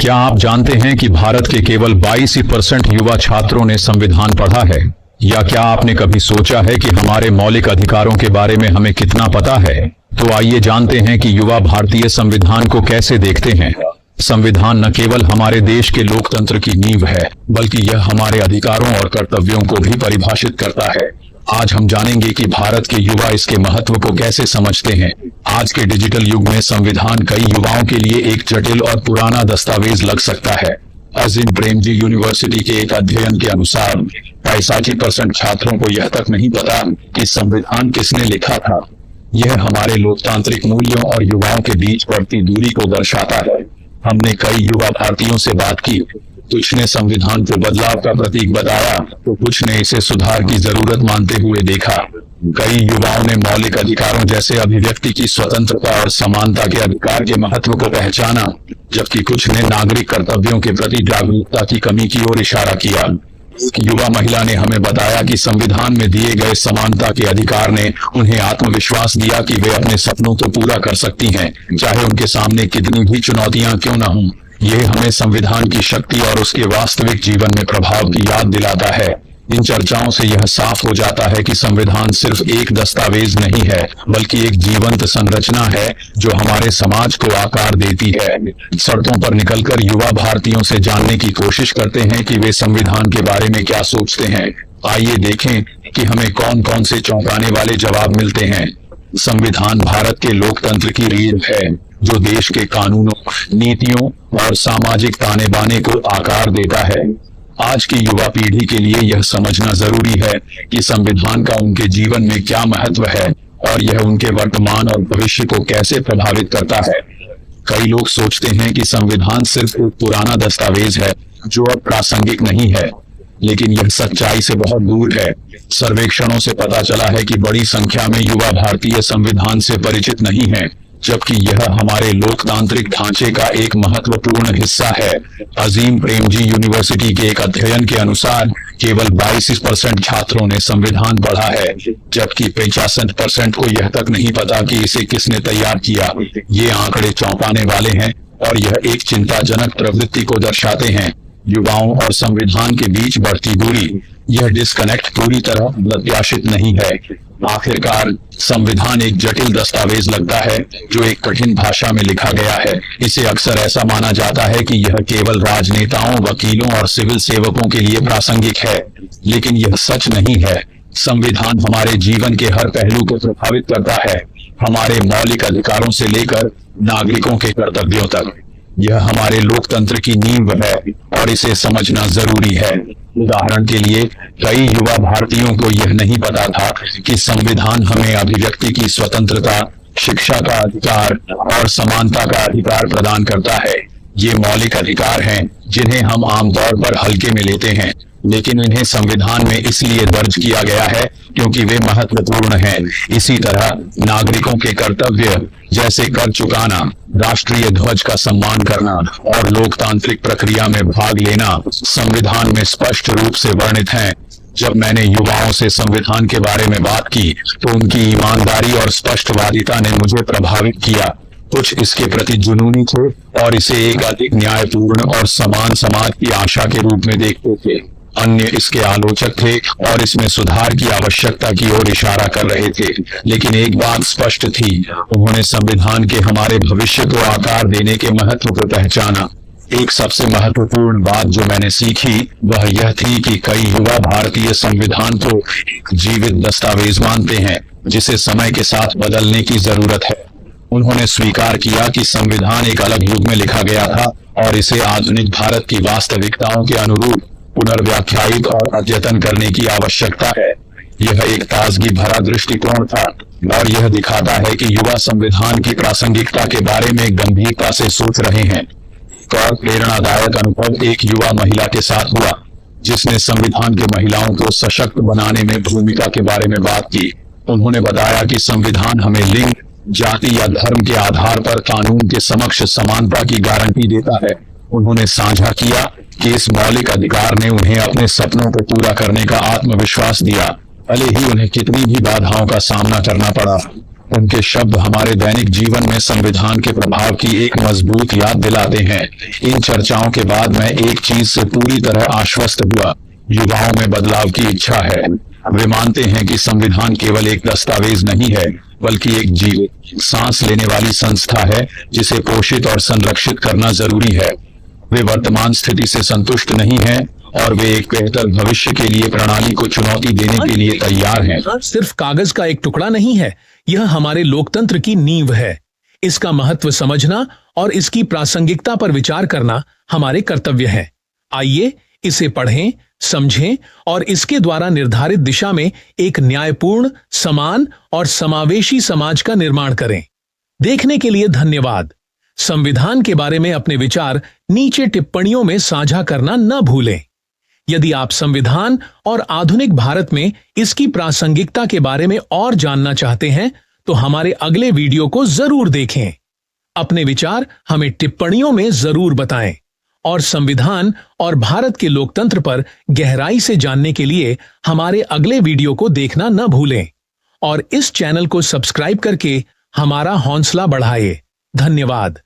क्या आप जानते हैं कि भारत के केवल 22% युवा छात्रों ने संविधान पढ़ा है? या क्या आपने कभी सोचा है कि हमारे मौलिक अधिकारों के बारे में हमें कितना पता है? तो आइए जानते हैं कि युवा भारतीय संविधान को कैसे देखते हैं। संविधान न केवल हमारे देश के लोकतंत्र की नींव है, बल्कि यह हमारे अधिकारों और कर्तव्यों को भी परिभाषित करता है। आज हम जानेंगे कि भारत के युवा इसके महत्व को कैसे समझते हैं। आज के डिजिटल युग में संविधान कई युवाओं के लिए एक जटिल और पुराना दस्तावेज लग सकता है। अजीम प्रेमजी यूनिवर्सिटी के एक अध्ययन के अनुसार 65% छात्रों को यह तक नहीं पता कि संविधान किसने लिखा था। यह हमारे लोकतांत्रिक मूल्यों और युवाओं के बीच बढ़ती दूरी को दर्शाता है। हमने कई युवा भारतीयों से बात की। कुछ ने संविधान को बदलाव का प्रतीक बताया, तो कुछ ने इसे सुधार की जरूरत मानते हुए देखा। कई युवाओं ने मौलिक अधिकारों जैसे अभिव्यक्ति की स्वतंत्रता और समानता के अधिकार के महत्व को पहचाना, जबकि कुछ ने नागरिक कर्तव्यों के प्रति जागरूकता की कमी की ओर इशारा किया। एक युवा महिला ने हमें बताया कि संविधान में दिए गए समानता के अधिकार ने उन्हें आत्मविश्वास दिया कि वे अपने सपनों को पूरा कर सकती हैं, चाहे उनके सामने कितनी भी चुनौतियां क्यों न हों। यह हमें संविधान की शक्ति और उसके वास्तविक जीवन में प्रभाव की याद दिलाता है। इन चर्चाओं से यह साफ हो जाता है कि संविधान सिर्फ एक दस्तावेज नहीं है, बल्कि एक जीवंत संरचना है जो हमारे समाज को आकार देती है। सड़कों पर निकलकर युवा भारतीयों से जानने की कोशिश करते हैं कि वे संविधान के बारे में क्या सोचते हैं। आइए देखें कि हमें कौन कौन से चौंकाने वाले जवाब मिलते हैं। संविधान भारत के लोकतंत्र की रीढ़ है, जो देश के कानूनों, नीतियों और सामाजिक ताने बाने को आकार देता है। आज की युवा पीढ़ी के लिए यह समझना जरूरी है कि संविधान का उनके जीवन में क्या महत्व है और यह उनके वर्तमान और भविष्य को कैसे प्रभावित करता है। कई लोग सोचते हैं कि संविधान सिर्फ एक पुराना दस्तावेज है जो अब प्रासंगिक नहीं है, लेकिन यह सच्चाई से बहुत दूर है। सर्वेक्षणों से पता चला है कि बड़ी संख्या में युवा भारतीय संविधान से परिचित नहीं है, जबकि यह हमारे लोकतांत्रिक ढांचे का एक महत्वपूर्ण हिस्सा है। अजीम प्रेमजी यूनिवर्सिटी के एक अध्ययन के अनुसार केवल 22% छात्रों ने संविधान पढ़ा है, जबकि 65% को यह तक नहीं पता कि इसे किसने तैयार किया। ये आंकड़े चौंकाने वाले हैं और यह एक चिंताजनक प्रवृत्ति को दर्शाते हैं। युवाओं और संविधान के बीच बढ़ती दूरी, यह डिस्कनेक्ट पूरी तरह प्रत्याशित नहीं है। आखिरकार संविधान एक जटिल दस्तावेज लगता है जो एक कठिन भाषा में लिखा गया है। इसे अक्सर ऐसा माना जाता है कि यह केवल राजनेताओं, वकीलों और सिविल सेवकों के लिए प्रासंगिक है, लेकिन यह सच नहीं है। संविधान हमारे जीवन के हर पहलू को प्रभावित करता है, हमारे मौलिक अधिकारों से लेकर नागरिकों के कर्तव्यों तक। यह हमारे लोकतंत्र की नींव है और इसे समझना जरूरी है। उदाहरण के लिए, कई युवा भारतीयों को यह नहीं पता था कि संविधान हमें अभिव्यक्ति की स्वतंत्रता, शिक्षा का अधिकार और समानता का अधिकार प्रदान करता है। ये मौलिक अधिकार हैं जिन्हें हम आमतौर पर हल्के में लेते हैं, लेकिन इन्हें संविधान में इसलिए दर्ज किया गया है क्योंकि वे महत्वपूर्ण हैं। इसी तरह नागरिकों के कर्तव्य जैसे कर चुकाना, राष्ट्रीय ध्वज का सम्मान करना और लोकतांत्रिक प्रक्रिया में भाग लेना संविधान में स्पष्ट रूप से वर्णित हैं। जब मैंने युवाओं से संविधान के बारे में बात की, तो उनकी ईमानदारी और स्पष्टवादिता ने मुझे प्रभावित किया। कुछ इसके प्रति जुनूनी थे और इसे एक अधिक न्यायपूर्ण और समान समाज की आशा के रूप में देखते थे। अन्य इसके आलोचक थे और इसमें सुधार की आवश्यकता की ओर इशारा कर रहे थे। लेकिन एक बात स्पष्ट थी, उन्होंने संविधान के हमारे भविष्य को आकार देने के महत्व को पहचाना। एक सबसे महत्वपूर्ण बात जो मैंने सीखी वह यह थी कि कई युवा भारतीय संविधान को एक जीवित दस्तावेज मानते हैं जिसे समय के साथ बदलने की जरूरत है। उन्होंने स्वीकार किया कि संविधान एक अलग युग में लिखा गया था और इसे आधुनिक भारत की वास्तविकताओं के अनुरूप पुनर्व्याख्यायित और अद्यतन करने की आवश्यकता है। यह एक ताजगी भरा दृष्टिकोण था और यह दिखाता है कि युवा संविधान की प्रासंगिकता के बारे में गंभीरता से सोच रहे हैं। एक और प्रेरणादायक अनुभव एक युवा महिला के साथ हुआ, जिसने संविधान के महिलाओं को सशक्त बनाने में भूमिका के बारे में बात की। उन्होंने बताया कि संविधान हमें लिंग, जाति या धर्म के आधार पर कानून के समक्ष समानता की गारंटी देता है। उन्होंने साझा किया कि इस मौलिक अधिकार ने उन्हें अपने सपनों को पूरा करने का आत्मविश्वास दिया, भले ही उन्हें कितनी भी बाधाओं का सामना करना पड़ा। उनके शब्द हमारे दैनिक जीवन में संविधान के प्रभाव की एक मजबूत याद दिलाते हैं। इन चर्चाओं के बाद मैं एक चीज से पूरी तरह आश्वस्त हुआ, युवाओं में बदलाव की इच्छा है। वे मानते हैं कि संविधान केवल एक दस्तावेज नहीं है, बल्कि एक जीवित सांस लेने वाली संस्था है जिसे पोषित और संरक्षित करना जरूरी है। वे वर्तमान स्थिति से संतुष्ट नहीं हैं और वे एक बेहतर भविष्य के लिए प्रणाली को चुनौती देने के लिए तैयार हैं। सिर्फ कागज का एक टुकड़ा नहीं है, यह हमारे लोकतंत्र की नींव है। इसका महत्व समझना और इसकी प्रासंगिकता पर विचार करना हमारे कर्तव्य है। आइए इसे पढ़ें, समझें और इसके द्वारा निर्धारित दिशा में एक न्यायपूर्ण, समान और समावेशी समाज का निर्माण करें। देखने के लिए धन्यवाद। संविधान के बारे में अपने विचार नीचे टिप्पणियों में साझा करना न भूलें। यदि आप संविधान और आधुनिक भारत में इसकी प्रासंगिकता के बारे में और जानना चाहते हैं तो हमारे अगले वीडियो को जरूर देखें। अपने विचार हमें टिप्पणियों में जरूर बताएं और संविधान और भारत के लोकतंत्र पर गहराई से जानने के लिए हमारे अगले वीडियो को देखना न भूलें और इस चैनल को सब्सक्राइब करके हमारा हौसला बढ़ाएं। धन्यवाद।